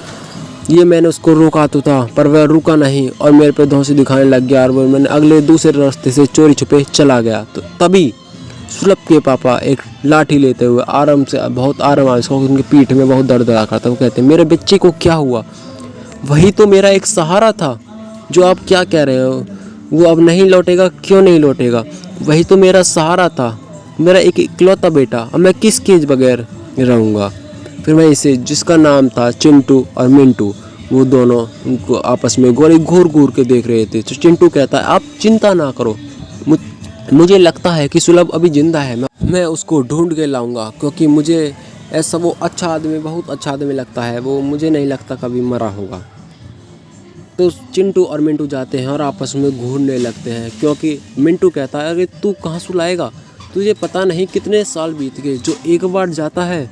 ये मैंने उसको रोका तो था पर वह रुका नहीं और मेरे पे धौंसी दिखाने लग गया और वो मैंने अगले दूसरे रास्ते से चोरी छुपे चला गया। तो तभी सुलभ के पापा एक लाठी लेते हुए आराम से, बहुत आराम आया, उनकी पीठ में बहुत दर्द रहा करता। वो कहते हैं मेरे बच्चे को क्या हुआ? वही तो मेरा एक सहारा था। जो आप क्या कह रहे हो, वो अब नहीं लौटेगा? क्यों नहीं लौटेगा? वही तो मेरा सहारा था, मेरा एक इकलौता बेटा। अब मैं किस के बगैर रहूँगा? फिर मैं इसे, जिसका नाम था चिंटू और मिंटू, वो दोनों उनको आपस में गोली घूर घूर के देख रहे थे। तो चिंटू कहता है आप चिंता ना करो, मुझे लगता है कि सुलभ अभी जिंदा है, मैं उसको ढूंढ के लाऊंगा, क्योंकि मुझे ऐसा वो अच्छा आदमी, बहुत अच्छा आदमी लगता है, वो मुझे नहीं लगता कभी मरा होगा। तो चिंटू और मिंटू जाते हैं और आपस में घूरने लगते हैं, क्योंकि मिंटू कहता है अरे तू कहाँ सुलाएगा, तुझे पता नहीं कितने साल बीत गए, जो एक बार जाता है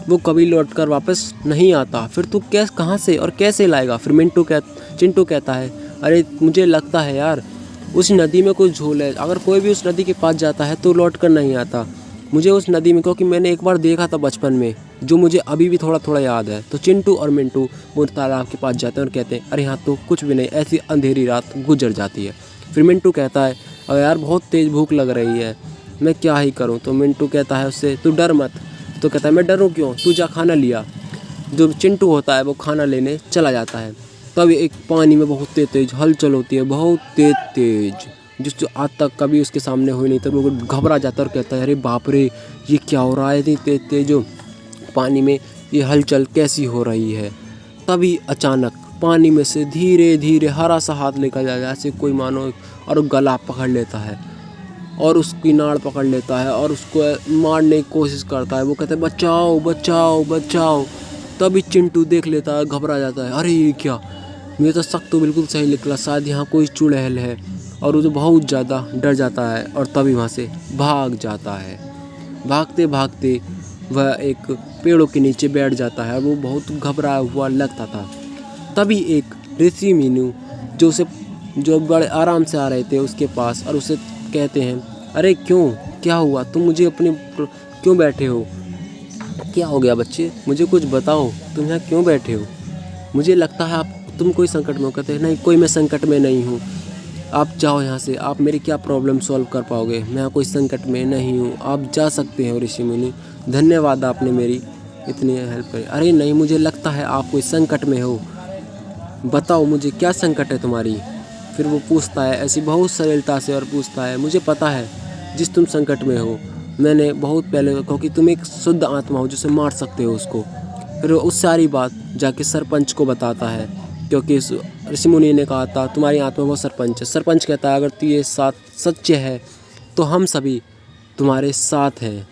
वो कभी लौट कर वापस नहीं आता, फिर तू कहाँ से और कैसे लाएगा? फिर चिंटू कहता है अरे मुझे लगता है यार उस नदी में कुछ झोल है, अगर कोई भी उस नदी के पास जाता है तो लौट कर नहीं आता। मुझे उस नदी में, क्योंकि मैंने एक बार देखा था बचपन में, जो मुझे अभी भी थोड़ा थोड़ा याद है। तो चिंटू और मिंटू वो तालाब के पास जाते हैं और कहते हैं अरे यहाँ तो कुछ भी नहीं, ऐसी अंधेरी रात गुजर जाती है। फिर मिंटू कहता है अरे यार बहुत तेज़ भूख लग रही है, मैं क्या ही करूँ? तो मिंटू कहता है उससे तू डर मत। तो कहता है मैं डरूँ क्यों, तू जा खाना लिया। जो चिंटू होता है वो खाना लेने चला जाता है। तब एक पानी में बहुत तेज़ हलचल होती है, बहुत तेज़, जो आज तक कभी उसके सामने हुई नहीं। तब वो घबरा जाता है और कहता है अरे बाप रे ये क्या हो रहा है, इतनी तेज़ जो पानी में ये हलचल कैसी हो रही है? तभी अचानक पानी में से धीरे धीरे हरा सा हाथ निकल जाता है, ऐसे कोई मानो, और गला पकड़ लेता है और उसकी नाड़ पकड़ लेता है और उसको मारने की कोशिश करता है। वो कहता है बचाओ बचाओ बचाओ। तभी चिंटू देख लेता है, घबरा जाता है, अरे ये क्या, मेरे तो शक तो बिल्कुल सही निकला, शायद यहाँ कोई चुड़ैल है। और वो बहुत ज़्यादा डर जाता है और तभी वहाँ से भाग जाता है। भागते भागते वह एक पेड़ों के नीचे बैठ जाता है, वो बहुत घबराया हुआ लगता था। तभी एक ऋषि मीनू जो बड़े आराम से आ रहे थे उसके पास, और उसे कहते हैं अरे क्यों, क्या हुआ, तुम मुझे अपने क्यों बैठे हो? क्या हो गया बच्चे, मुझे कुछ बताओ, तुम यहाँ क्यों बैठे हो? मुझे लगता है तुम कोई संकट में हो। कहते हैं नहीं, कोई मैं संकट में नहीं हूँ, आप जाओ यहाँ से, आप मेरी क्या प्रॉब्लम सॉल्व कर पाओगे? मैं यहाँ कोई संकट में नहीं हूँ, आप जा सकते हो ऋषि मुनि, धन्यवाद आपने मेरी इतनी हेल्प करी। अरे नहीं, मुझे लगता है आप कोई संकट में हो, बताओ मुझे क्या संकट है तुम्हारी? फिर वो पूछता है ऐसी बहुत सरलता से, और पूछता है मुझे पता है जिस तुम संकट में हो, मैंने बहुत पहले, क्योंकि तुम एक शुद्ध आत्मा हो जिसे मार सकते हो उसको। फिर वो उस सारी बात जाके सरपंच को बताता है, क्योंकि ऋषि मुनि ने कहा था तुम्हारी आत्मा वो सरपंच है। सरपंच कहता है अगर तू ये सच्चे है तो हम सभी तुम्हारे साथ हैं।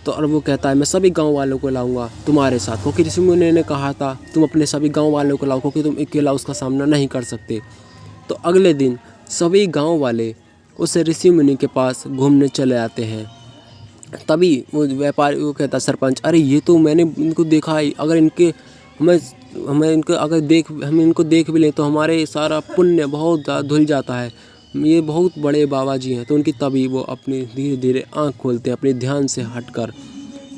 तो और वो कहता है मैं सभी गांव वालों को लाऊंगा तुम्हारे साथ, क्योंकि ऋषि मुनि ने कहा था तुम अपने सभी गांव वालों को लाओ, क्योंकि तुम अकेला उसका सामना नहीं कर सकते। तो अगले दिन सभी गांव वाले उस ऋषि मुनि के पास घूमने चले आते हैं। तभी वो व्यापारी वो कहता है सरपंच, अरे ये तो मैंने इनको देखा है, अगर इनके हमें इनको हम इनको देख भी लें तो हमारे सारा पुण्य बहुत ज़्यादा धुल जाता है, ये बहुत बड़े बाबा जी हैं। तो उनकी तभी वो अपनी धीरे धीरे आँख खोलते हैं, अपने ध्यान से हटकर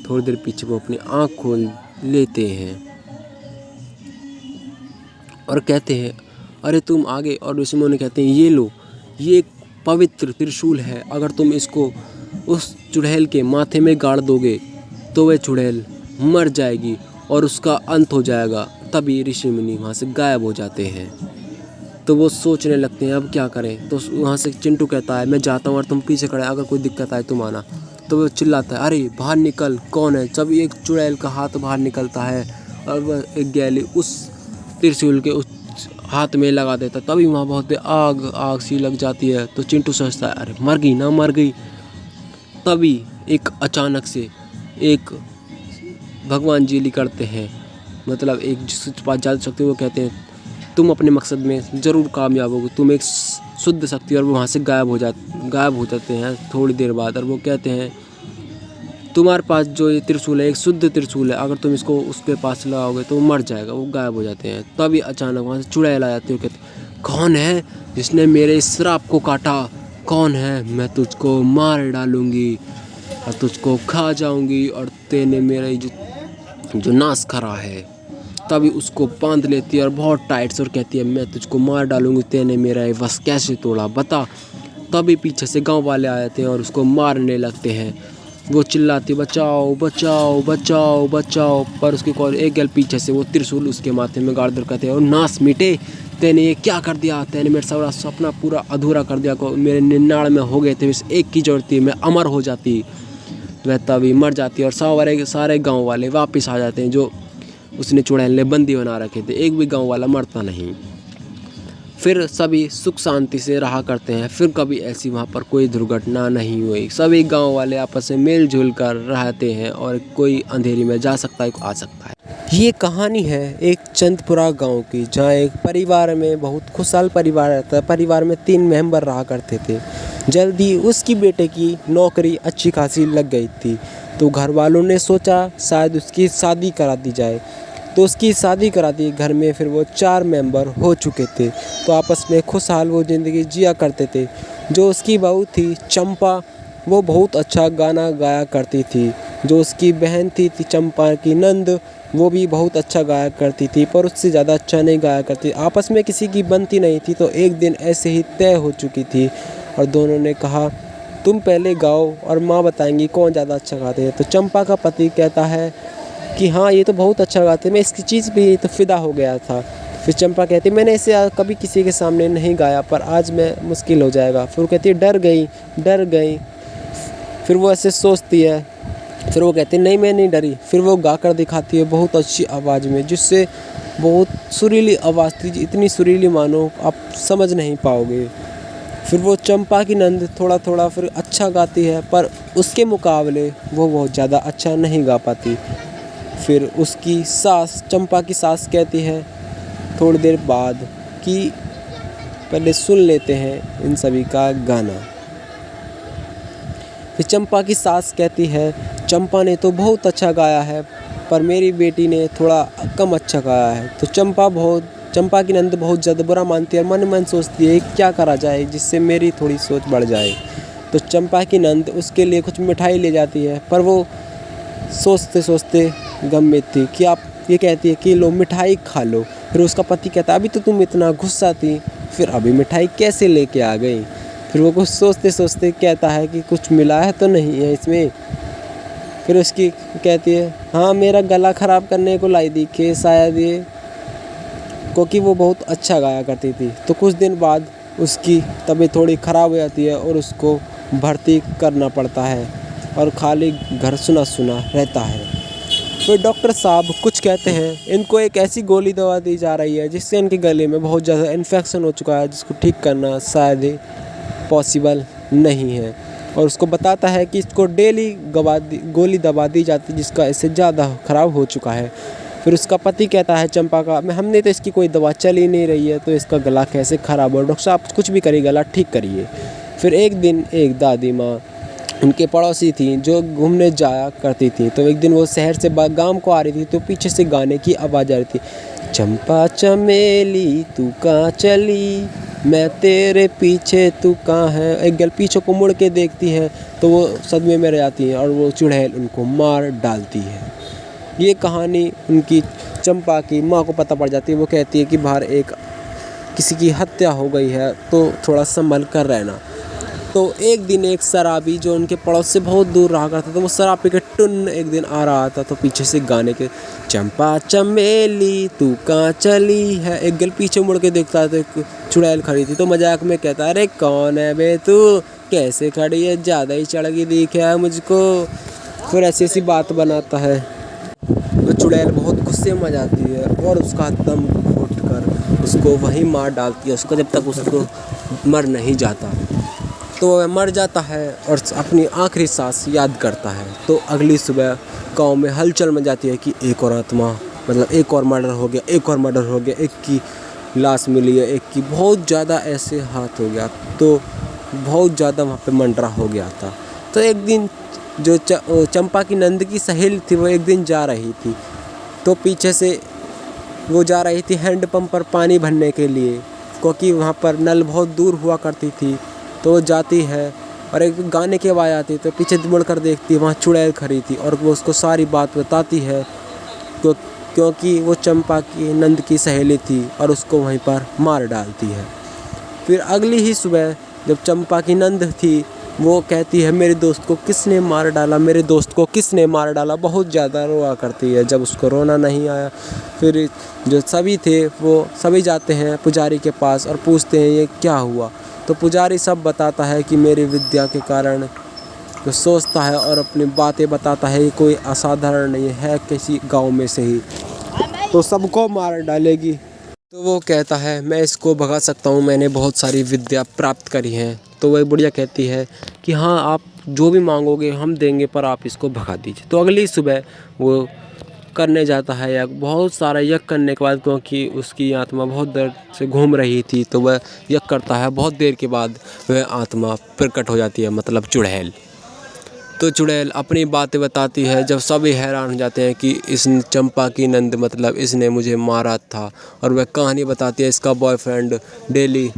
थोड़ी देर पीछे वो अपनी आँख खोल लेते हैं और कहते हैं अरे तुम आगे। और ऋषि मुनि कहते हैं ये लो, ये एक पवित्र त्रिशूल है, अगर तुम इसको उस चुड़ैल के माथे में गाड़ दोगे तो वह चुड़ैल मर जाएगी और उसका अंत हो जाएगा। तभी ऋषि मुनि वहाँ से गायब हो जाते हैं। तो वो सोचने लगते हैं अब क्या करें। तो वहाँ से चिंटू कहता है मैं जाता हूँ और तुम पीछे खड़े, अगर कोई दिक्कत आए तुम आना। तो वो चिल्लाता है अरे बाहर निकल, कौन है। जब एक चुड़ैल का हाथ बाहर निकलता है और वह एक गैली उस त्रिशूल के उस हाथ में लगा देता, तभी वहाँ बहुत आग सी लग जाती है। तो चिंटू सोचता है अरे मर गई ना मर गई। तभी एक अचानक से एक भगवान जी निकलते हैं, मतलब एक जिसके पास जादू शक्ति, वो कहते हैं तुम अपने मकसद में ज़रूर कामयाब होगे, तुम एक शुद्ध शक्ति। और वो वहाँ से गायब हो जाते हैं थोड़ी देर बाद। और वो कहते हैं तुम्हारे पास जो ये त्रिशूल है एक शुद्ध त्रिशूल है, अगर तुम इसको उसके पास लगाओगे तो वो मर जाएगा। वो गायब हो जाते हैं। तभी अचानक वहाँ से चुड़ैल आ जाती है। वो कहते कौन है जिसने मेरे इस श्राप को काटा, कौन है, मैं तुझको मार डालूँगी और तुझको खा जाऊँगी और तेने मेरा जो नाश करा है। तभी उसको बांध लेती है और बहुत टाइट से और कहती है मैं तुझको मार डालूंगी, तेने मेरा ये वश कैसे तोड़ा बता। तभी पीछे से गांव वाले आ जाते हैं और उसको मारने लगते हैं। वो चिल्लाती बचाओ बचाओ बचाओ बचाओ, पर उसकी कॉल एक गल पीछे से वो त्रिशूल उसके माथे में गाड़ कर कहते हैं और नाश मिटे, तेने ये क्या कर दिया, तेने मेरा सारा सपना पूरा अधूरा कर दिया, को मेरे निन्नाड़ में हो गए थे, इस एक की जरूरत थी, मैं अमर हो जाती। वह तभी मर जाती है और सारे गाँव वाले वापस आ जाते हैं जो उसने चुड़ैल ने बंदी बना रखे थे। एक भी गांव वाला मरता नहीं। फिर सभी सुख शांति से रहा करते हैं। फिर कभी ऐसी वहाँ पर कोई दुर्घटना नहीं हुई। सभी गांव वाले आपस में मिलजुल कर रहते हैं और कोई अंधेरी में जा सकता है, आ सकता है। ये कहानी है एक चंदपुरा गांव की, जहाँ एक परिवार में बहुत खुशहाल परिवार रहता है। परिवार में 3 मेंबर रहा करते थे। जल्दी उसकी बेटे की नौकरी अच्छी खासी लग गई थी, तो घर वालों ने सोचा शायद उसकी शादी करा दी जाए। तो उसकी शादी करा दी घर में। फिर वो 4 मेंबर हो चुके थे, तो आपस में खुशहाल वो ज़िंदगी जिया करते थे। जो उसकी बहू थी चंपा, वो बहुत अच्छा गाना गाया करती थी। जो उसकी बहन थी चंपा की नंद, वो भी बहुत अच्छा गाया करती थी, पर उससे ज़्यादा अच्छा नहीं गाया करती। आपस में किसी की बनती नहीं थी। तो एक दिन ऐसे ही तय हो चुकी थी और दोनों ने कहा तुम पहले गाओ और माँ बताएंगी कौन ज़्यादा अच्छा गाते हैं। तो चंपा का पति कहता है कि हाँ ये तो बहुत अच्छा गाते हैं, मैं इसकी चीज़ भी तो फ़िदा हो गया था। फिर चंपा कहती मैंने इसे कभी किसी के सामने नहीं गाया, पर आज मैं मुश्किल हो जाएगा। फिर वो कहती है डर गई। फिर वो ऐसे सोचती है। फिर वो कहती नहीं मैं नहीं डरी। फिर वो गा कर दिखाती है बहुत अच्छी आवाज़ में, जिससे बहुत सुरीली आवाज़ थी, इतनी सुरीली मानो आप समझ नहीं पाओगे। फिर वो चंपा की नंद थोड़ा थोड़ा फिर अच्छा गाती है, पर उसके मुकाबले वो बहुत ज़्यादा अच्छा नहीं गा पाती। फिर उसकी सास, चंपा की सास कहती है थोड़ी देर बाद कि पहले सुन लेते हैं इन सभी का गाना। फिर चंपा की सास कहती है चंपा ने तो बहुत अच्छा गाया है, पर मेरी बेटी ने थोड़ा कम अच्छा गाया है। तो चंपा की नंद बहुत ज़्यादा बुरा मानती है और मन मन सोचती है क्या करा जाए जिससे मेरी थोड़ी सोच बढ़ जाए। तो चंपा की नंद उसके लिए कुछ मिठाई ले जाती है, पर वो सोचते सोचते गम में थी कि आप ये कहती है कि लो मिठाई खा लो। फिर उसका पति कहता अभी तो तुम इतना गुस्सा थी, फिर अभी मिठाई कैसे लेके आ गई। फिर वो कुछ सोचते सोचते कहता है कि कुछ मिला है तो नहीं है इसमें। फिर उसकी कहती है हाँ मेरा गला ख़राब करने को लाई दिखे शायद ये, क्योंकि वो बहुत अच्छा गाया करती थी। तो कुछ दिन बाद उसकी तबीयत थोड़ी ख़राब हो जाती है और उसको भर्ती करना पड़ता है और खाली घर सुना सुना रहता है। फिर डॉक्टर साहब कुछ कहते हैं इनको एक ऐसी गोली दवा दी जा रही है जिससे इनके गले में बहुत ज़्यादा इन्फेक्शन हो चुका है, जिसको ठीक करना शायद ही पॉसिबल नहीं है। और उसको बताता है कि इसको डेली गोली दबा दी जाती है जिसका इससे ज़्यादा ख़राब हो चुका है। फिर उसका पति कहता है चंपा का, मैं हमने तो इसकी कोई दवा चल ही नहीं रही है तो इसका गला कैसे ख़राब हो, डॉक्टर साहब कुछ भी करिए गला ठीक करिए। फिर एक दिन एक दादी माँ उनके पड़ोसी थी जो घूमने जाया करती थी, तो एक दिन वो शहर से गांव को आ रही थी तो पीछे से गाने की आवाज़ आ रही थी, चंपा चमेली तू कहाँ चली, मैं तेरे पीछे तू कहाँ है। एक गल पीछे को मुड़ के देखती है तो वो सदमे में रह जाती है और वो चुड़ैल उनको मार डालती है। ये कहानी उनकी चंपा की माँ को पता पड़ जाती है। वो कहती है कि बाहर किसी की हत्या हो गई है तो थोड़ा संभल कर रहना। तो एक दिन एक शराबी जो उनके पड़ोस से बहुत दूर रहा करता था, तो वो शराब पी के टुन एक दिन आ रहा था तो पीछे से गाने के, चंपा चमेली तू कहाँ चली है। एक गल पीछे मुड़ के देखता है तो एक चुड़ैल खड़ी थी, तो मजाक में कहता है, अरे कौन है बे तू, कैसे खड़ी है, ज़्यादा ही चढ़ गई दिखा है मुझको। फिर ऐसी ऐसी बात बनाता है। तो चुड़ैल बहुत गुस्से में आ जाती है और उसका दम घोट कर उसको वहीं मार डालती है, उसको जब तक उसको मर नहीं जाता। तो वह मर जाता है और अपनी आखिरी सांस याद करता है। तो अगली सुबह गांव में हलचल मच जाती है कि एक और आत्मा, मतलब एक और मर्डर हो गया, एक और मर्डर हो गया, एक की लाश मिली है, एक की, बहुत ज़्यादा ऐसे हाथ हो गया। तो बहुत ज़्यादा वहाँ पे मंडरा हो गया था। तो एक दिन जो चंपा की नंद की सहेली थी वो एक दिन जा रही थी, तो पीछे से वो जा रही थी हैंडपम्प पर पानी भरने के लिए, क्योंकि वहाँ पर नल बहुत दूर हुआ करती थी। तो वो जाती है और एक गाने की आवाज़ आती है तो पीछे मुड़ कर देखती है, वहाँ चुड़ैल खड़ी थी और वो उसको सारी बात बताती है क्योंकि वो चंपा की नंद की सहेली थी और उसको वहीं पर मार डालती है। फिर अगली ही सुबह जब चंपा की नंद थी वो कहती है, मेरे दोस्त को किसने मार डाला, मेरे दोस्त को किसने मार डाला, बहुत ज़्यादा रोआ करती है। जब उसको रोना नहीं आया फिर जो सभी थे वो सभी जाते हैं पुजारी के पास और पूछते हैं ये क्या हुआ। तो पुजारी सब बताता है कि मेरी विद्या के कारण जो सोचता है और अपनी बातें बताता है, ये कोई असाधारण नहीं है, किसी गांव में से ही तो सबको मार डालेगी। तो वो कहता है मैं इसको भगा सकता हूँ, मैंने बहुत सारी विद्या प्राप्त करी हैं। तो वही बुढ़िया कहती है कि हाँ आप जो भी मांगोगे हम देंगे, पर आप इसको भगा दीजिए। तो अगली सुबह वो करने जाता है यज्ञ। बहुत सारा यज्ञ करने के बाद, क्योंकि उसकी आत्मा बहुत देर से घूम रही थी, तो वह यज्ञ करता है। बहुत देर के बाद वह आत्मा प्रकट हो जाती है, मतलब चुड़ैल। तो चुड़ैल अपनी बातें बताती है। जब सभी हैरान हो जाते हैं कि इस चंपा की नंद, मतलब इसने मुझे मारा था, और वह कहानी बताती है इसका बॉयफ्रेंड डेली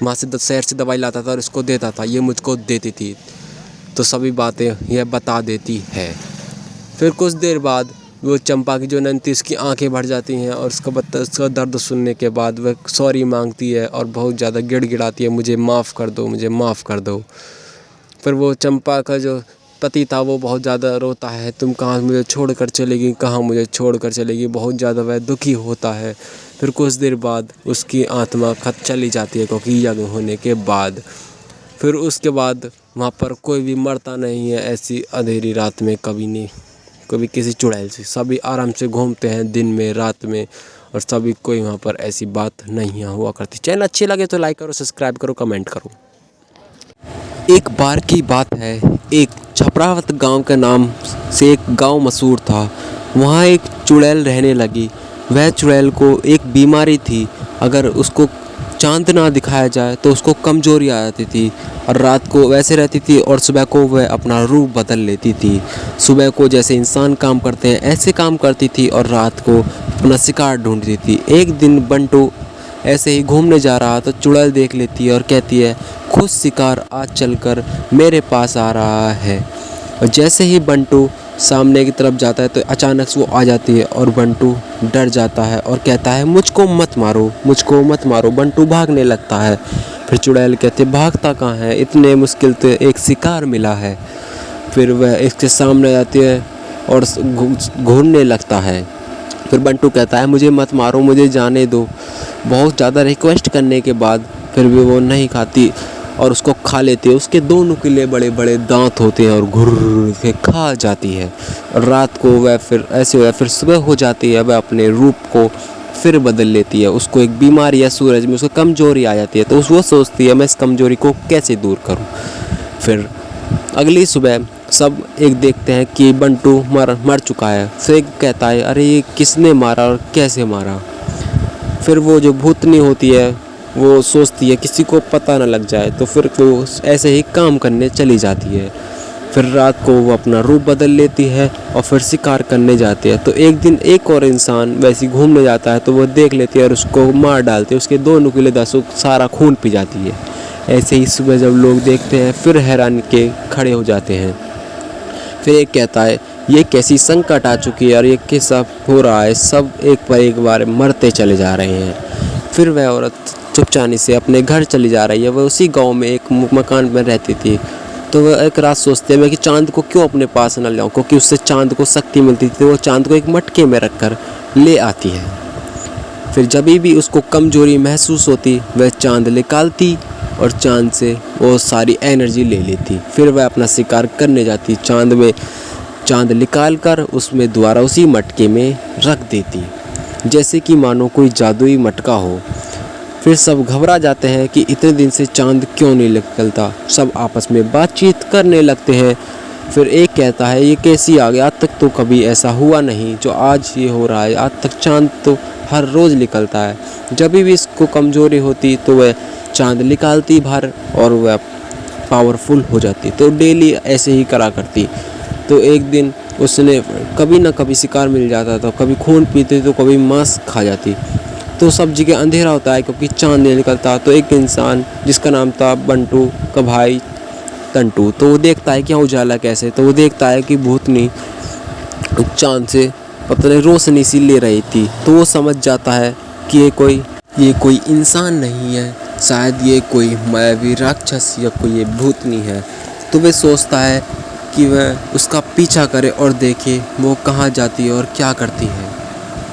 वहाँ से शहर से दवाई लाता था और इसको देता था, ये मुझको देती थी। तो सभी बातें यह बता देती है। फिर कुछ देर बाद वो चंपा की जो नंद थी उसकी आंखें भर जाती हैं और उसका दर्द सुनने के बाद वह सॉरी मांगती है और बहुत ज़्यादा गिड़गिड़ाती है, मुझे माफ़ कर दो, मुझे माफ़ कर दो। फिर वो चंपा का जो पति था वो बहुत ज़्यादा रोता है, तुम कहाँ मुझे छोड़ कर चलेगी, कहाँ मुझे छोड़ कर चलेगी, बहुत ज़्यादा वह दुखी होता है। फिर कुछ देर बाद उसकी आत्मा चली जाती है, क्योंकि यज्ञ होने के बाद। फिर उसके बाद वहाँ पर कोई भी मरता नहीं है ऐसी अंधेरी रात में, कभी नहीं, कभी किसी चुड़ैल से। सभी आराम से घूमते हैं दिन में रात में, और सभी कोई वहाँ पर ऐसी बात नहीं हुआ करती। चैनल अच्छी लगे तो लाइक करो, सब्सक्राइब करो, कमेंट करो। एक बार की बात है, एक छपरावत गांव के नाम से एक गांव मशहूर था। वहाँ एक चुड़ैल रहने लगी। वह चुड़ैल को एक बीमारी थी, अगर उसको चांद ना दिखाया जाए तो उसको कमजोरी आ जाती थी, और रात को वैसे रहती थी और सुबह को वह अपना रूप बदल लेती थी। सुबह को जैसे इंसान काम करते हैं ऐसे काम करती थी और रात को अपना शिकार ढूंढती थी। एक दिन बंटू ऐसे ही घूमने जा रहा तो चुड़ैल देख लेती है और कहती है, खुद शिकार आज चलकर मेरे पास आ रहा है। और जैसे ही बंटू सामने की तरफ जाता है तो अचानक से वो आ जाती है और बंटू डर जाता है और कहता है, मुझको मत मारो, मुझको मत मारो। बंटू भागने लगता है। फिर चुड़ैल कहते, भागता कहाँ है, इतने मुश्किल से एक शिकार मिला है। फिर वह इसके सामने जाती है और घूरने लगता है। फिर बंटू कहता है, मुझे मत मारो, मुझे जाने दो। बहुत ज़्यादा रिक्वेस्ट करने के बाद फिर भी वो नहीं खाती और उसको खा लेती है। उसके दो नुकीले बड़े बड़े दांत होते हैं और घुर्र के खा जाती है। और रात को वह फिर ऐसे हुआ, फिर सुबह हो जाती है, वह अपने रूप को फिर बदल लेती है। उसको एक बीमारी या सूरज में उसको कमजोरी आ जाती है, तो वो सोचती है मैं इस कमजोरी को कैसे दूर करूं। फिर अगली सुबह सब एक देखते हैं कि बंटू मर चुका है। फिर एक कहता है, अरे ये किसने मारा और कैसे मारा। फिर वो जो भूतनी होती है वो सोचती है किसी को पता न लग जाए, तो फिर वो ऐसे ही काम करने चली जाती है। फिर रात को वो अपना रूप बदल लेती है और फिर शिकार करने जाती है। तो एक दिन एक और इंसान वैसे घूमने जाता है, तो वो देख लेती है और उसको मार डालती है। उसके 2 नुकीले दांतों सारा खून पी जाती है। ऐसे ही सुबह जब लोग देखते हैं फिर हैरान के खड़े हो जाते हैं। फिर एक कहता है, ये कैसी संकट आ चुकी है और ये कैसा हो रहा है, सब एक पर एक बार मरते चले जा रहे हैं। फिर वह औरत चुपचानी से अपने घर चली जा रही है। वह उसी गांव में एक मकान में रहती थी। तो वह एक रात सोचते हैं कि चांद को क्यों अपने पास न लाऊं, क्योंकि उससे चांद को शक्ति मिलती थी। तो वो चांद को एक मटके में रखकर ले आती है। फिर जब भी उसको कमजोरी महसूस होती वह चांद निकालती और चांद से वो सारी एनर्जी ले लेती। फिर वह अपना शिकार करने जाती, चांद निकाल कर उसमें दोबारा उसी मटके में रख देती, जैसे कि मानो कोई जादुई मटका हो। फिर सब घबरा जाते हैं कि इतने दिन से चांद क्यों नहीं निकलता। सब आपस में बातचीत करने लगते हैं। फिर एक कहता है, ये कैसी आ गया, आज तक तो कभी ऐसा हुआ नहीं जो आज ये हो रहा है। आज तक चांद तो हर रोज़ निकलता है। जब भी इसको कमज़ोरी होती तो वह चांद निकालती बाहर और वह पावरफुल हो जाती। तो डेली ऐसे ही करा करती। तो एक दिन उसने कभी ना कभी शिकार मिल जाता था, कभी खून पीती तो कभी मांस खा जाती। तो सब जगह अंधेरा होता है क्योंकि चांद नहीं निकलता। तो एक इंसान जिसका नाम था बंटू का भाई टंटू, तो वो देखता है कि उजाला कैसे। तो वो देखता है कि भूतनी चांद से पता नहीं रोशनी सी ले रही थी। तो वो समझ जाता है कि ये कोई इंसान नहीं है, शायद ये कोई मायावी राक्षस या कोई ये भूतनी है। तो वह सोचता है कि वह उसका पीछा करे और देखे वो कहाँ जाती है और क्या करती है।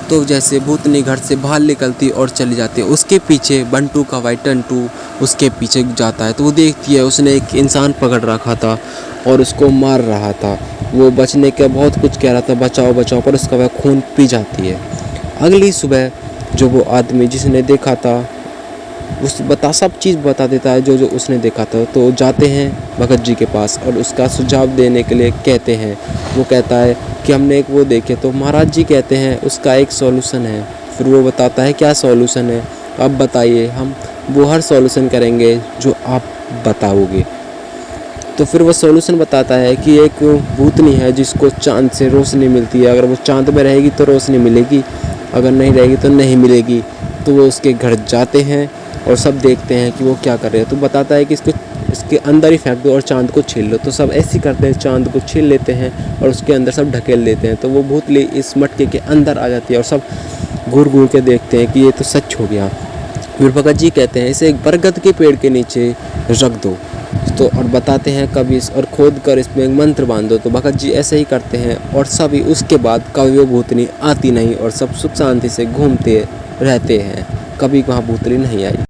तो जैसे भूतनी घर से बाहर निकलती और चली जाती है, उसके पीछे बंटू का भाई टंटू उसके पीछे जाता है। तो वो देखती है उसने एक इंसान पकड़ रखा था और उसको मार रहा था। वो बचने का बहुत कुछ कह रहा था, बचाओ बचाओ, पर उसका वह खून पी जाती है। अगली सुबह जो वो आदमी जिसने देखा था सब चीज़ बता देता है जो उसने देखा था। तो जाते हैं भगत जी के पास और उसका सुझाव देने के लिए कहते हैं। वो कहता है कि हमने एक वो देखे। तो महाराज जी कहते हैं उसका एक सॉल्यूशन है। फिर वो बताता है क्या सॉल्यूशन है, अब बताइए, हम वो हर सॉल्यूशन करेंगे जो आप बताओगे। तो फिर वो सॉल्यूशन बताता है कि एक भूतनी है जिसको चांद से रोशनी मिलती है। अगर वो चांद में रहेगी तो रोशनी मिलेगी, अगर नहीं रहेगी तो नहीं मिलेगी। तो वो उसके घर जाते हैं और सब देखते हैं कि वो क्या कर रहे हैं। तो बताता है कि इसके अंदर ही फेंक दो और चांद को छील लो। तो सब ऐसे ही करते हैं, चांद को छील लेते हैं और उसके अंदर सब ढकेल देते हैं। तो वो भूतली इस मटके के अंदर आ जाती है और सब घूर घूर के देखते हैं कि ये तो सच हो गया। फिर भगत जी कहते हैं इसे एक बरगद के पेड़ के नीचे रख दो। तो और बताते हैं कभी और खोद कर इसमें एक मंत्र बांध दो। तो भगत जी ऐसे ही करते हैं और सभी उसके बाद कभी वो भूतनी आती नहीं और सब सुख शांति से घूमते रहते हैं। कभी वहाँ भूतनी नहीं आई।